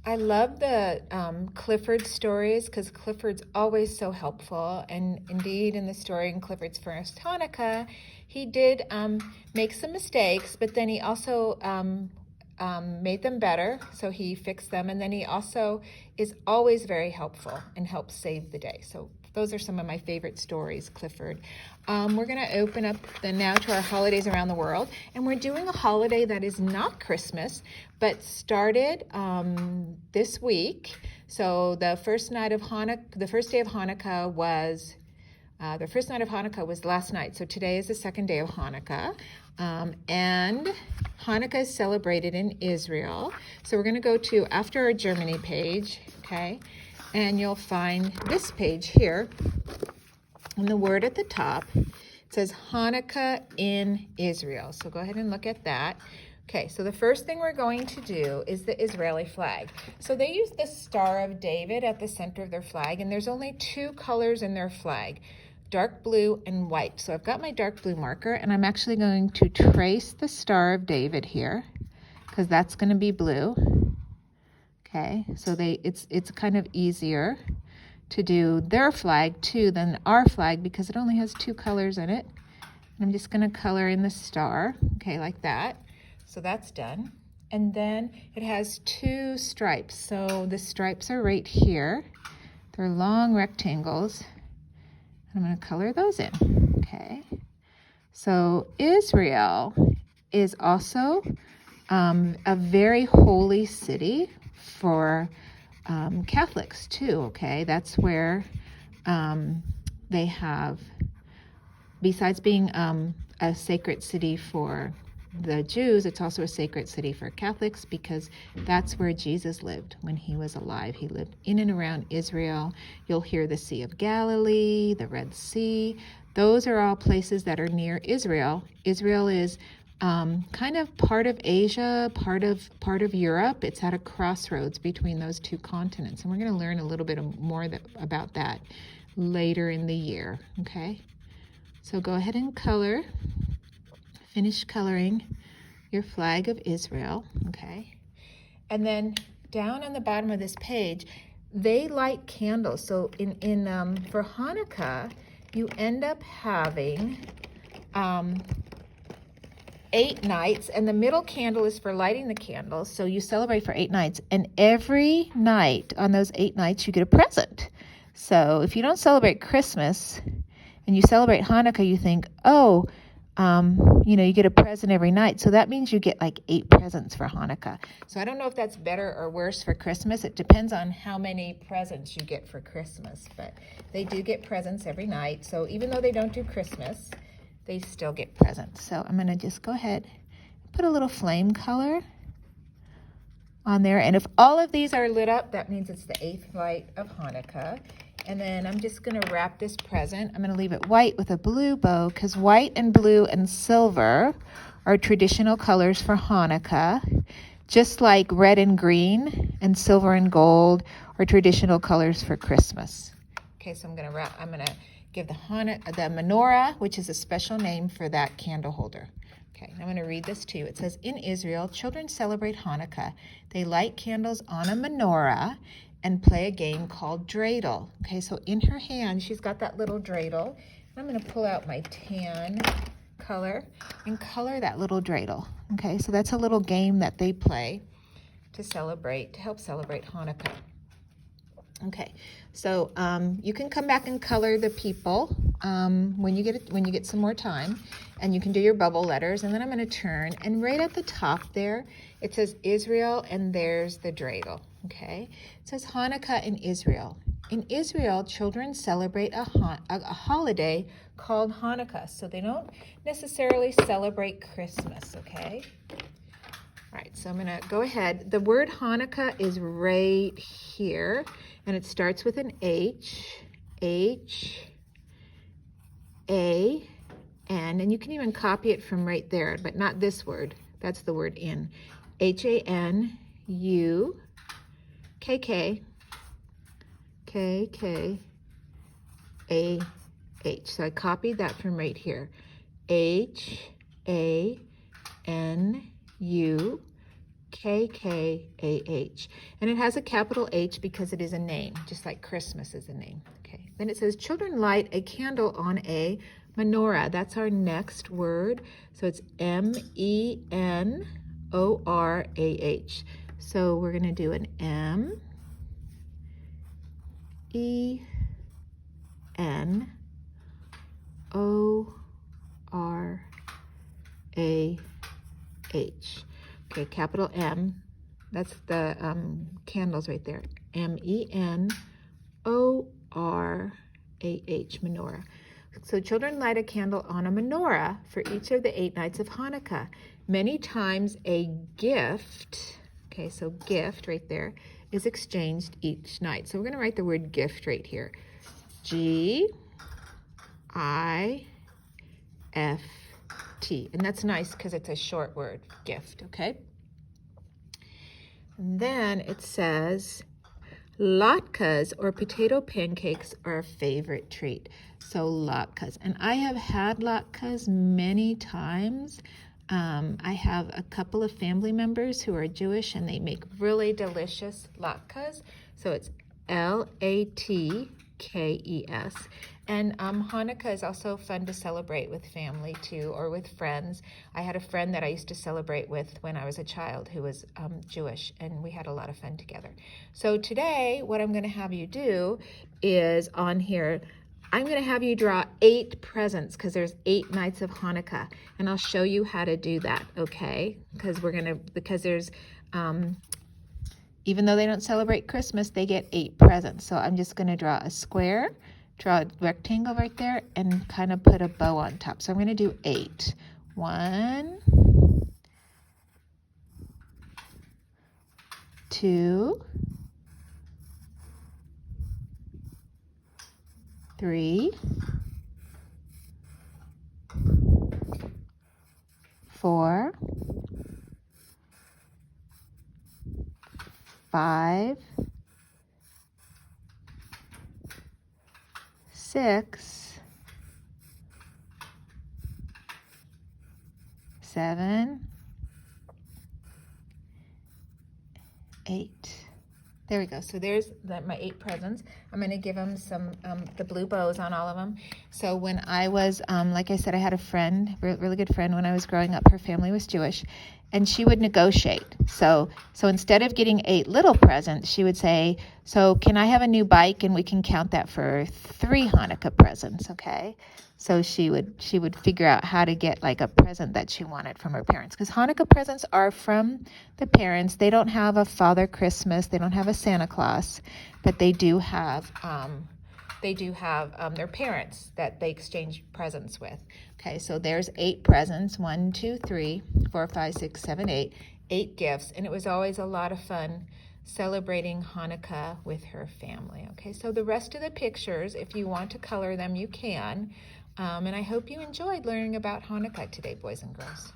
I love the Clifford stories because Clifford's always so helpful. And indeed, in the story in Clifford's First Hanukkah, he did make some mistakes, but then he also made them better. So he fixed them. And then he also is always very helpful and helps save the day. So those are some of my favorite stories, Clifford. We're going to open up now to our holidays around the world. And we're doing a holiday that is not Christmas, but started this week. So the first night of Hanukkah, the first day of Hanukkah was the first night of Hanukkah was last night. So today is the second day of Hanukkah. And Hanukkah is celebrated in Israel. So we're going to go to after our Germany page, okay? And you'll find this page here. And the word at the top, it says Hanukkah in Israel. So go ahead and look at that. Okay, so the first thing we're going to do is the Israeli flag. So they use the Star of David at the center of their flag, and there's only two colors in their flag, dark blue and white. So I've got my dark blue marker, and I'm actually going to trace the Star of David here, because that's going to be blue. Okay, so it's kind of easier to do their flag too than our flag because it only has two colors in it. And I'm just going to color in the star, okay, like that. So that's done. And then it has two stripes. So the stripes are right here. They're long rectangles. I'm going to color those in, okay. So Israel is also a very holy city for Catholics too, okay? That's where they have, besides being a sacred city for the Jews, it's also a sacred city for Catholics because that's where Jesus lived when he was alive. He lived in and around Israel. You'll hear the Sea of Galilee, the Red Sea. Those are all places that are near Israel. Israel is kind of part of Asia, part of Europe. It's at a crossroads between those two continents. And we're going to learn a little bit more about that later in the year, okay? So go ahead and color. Finish coloring your flag of Israel, okay? And then down on the bottom of this page, they light candles. So for Hanukkah, you end up having 8 nights, and the middle candle is for lighting the candles. So you celebrate for 8 nights, and every night on those 8 nights, you get a present. So if you don't celebrate Christmas and you celebrate Hanukkah, you think, oh, you get a present every night. So that means you get like 8 presents for Hanukkah. So I don't know if that's better or worse for Christmas. It depends on how many presents you get for Christmas, but they do get presents every night. So even though they don't do Christmas, they still get presents. So I'm going to just go ahead and put a little flame color on there. And if all of these are lit up, that means it's the 8th light of Hanukkah. And then I'm just going to wrap this present. I'm going to leave it white with a blue bow because white and blue and silver are traditional colors for Hanukkah, just like red and green and silver and gold are traditional colors for Christmas. Okay, so I'm going to give the menorah, which is a special name for that candle holder. Okay, I'm going to read this to you. It says, in Israel, children celebrate Hanukkah. They light candles on a menorah and play a game called dreidel. Okay, so in her hand, she's got that little dreidel. I'm going to pull out my tan color and color that little dreidel. Okay, so that's a little game that they play to help celebrate Hanukkah. Okay, so you can come back and color the people when you get some more time, and you can do your bubble letters. And then I'm going to turn, and right at the top there, it says Israel, and there's the dreidel. Okay, it says Hanukkah in Israel. In Israel, children celebrate a holiday called Hanukkah, so they don't necessarily celebrate Christmas. Okay. All right, so I'm going to go ahead. The word Hanukkah is right here, and it starts with an H, A, N, and you can even copy it from right there, but not this word. That's the word in. H-A-N-U, K-K, K-K-A-H. So I copied that from right here. H-A-N-U, K-K-A-H. And it has a capital H because it is a name, just like Christmas is a name. Okay. Then it says, children light a candle on a menorah. That's our next word. So it's M-E-N-O-R-A-H. So we're going to do an M-E-N-O-R-A-H. Okay, capital M. That's the candles right there. M-E-N-O-R-A-H, menorah. So children light a candle on a menorah for each of the 8 nights of Hanukkah. Many times a gift, okay, so gift right there, is exchanged each night. So we're going to write the word gift right here. G-I-F-T. And that's nice because it's a short word, gift, okay? And then it says, latkes, or potato pancakes, are a favorite treat. So latkes. And I have had latkes many times. I have a couple of family members who are Jewish, and they make really delicious latkes. So it's L-A-T-K-E-S. And Hanukkah is also fun to celebrate with family too, or with friends. I had a friend that I used to celebrate with when I was a child who was Jewish, and we had a lot of fun together. So today, what I'm going to have you do is on here, I'm going to have you draw 8 presents because there's 8 nights of Hanukkah, and I'll show you how to do that, okay? Because there's even though they don't celebrate Christmas, they get 8 presents. So I'm just going to draw a square, draw a rectangle right there, and kind of put a bow on top. So I'm going to do 8. 1, 2, 3, 4, 5, 6, 7, 8. There we go. So there's my 8 presents. I'm going to give them some, the blue bows on all of them. So when I was, like I said, I had a friend, really good friend when I was growing up. Her family was Jewish, and she would negotiate. So instead of getting 8 little presents, she would say, so can I have a new bike? And we can count that for 3 Hanukkah presents, okay? So she would figure out how to get like a present that she wanted from her parents. Because Hanukkah presents are from the parents. They don't have a Father Christmas. They don't have a Santa Claus. But they do have their parents that they exchange presents with. Okay, so there's 8 presents. 1, 2, 3, 4, 5, 6, 7, 8. 8 gifts. And it was always a lot of fun celebrating Hanukkah with her family. Okay, so the rest of the pictures, if you want to color them, you can. And I hope you enjoyed learning about Hanukkah today, boys and girls.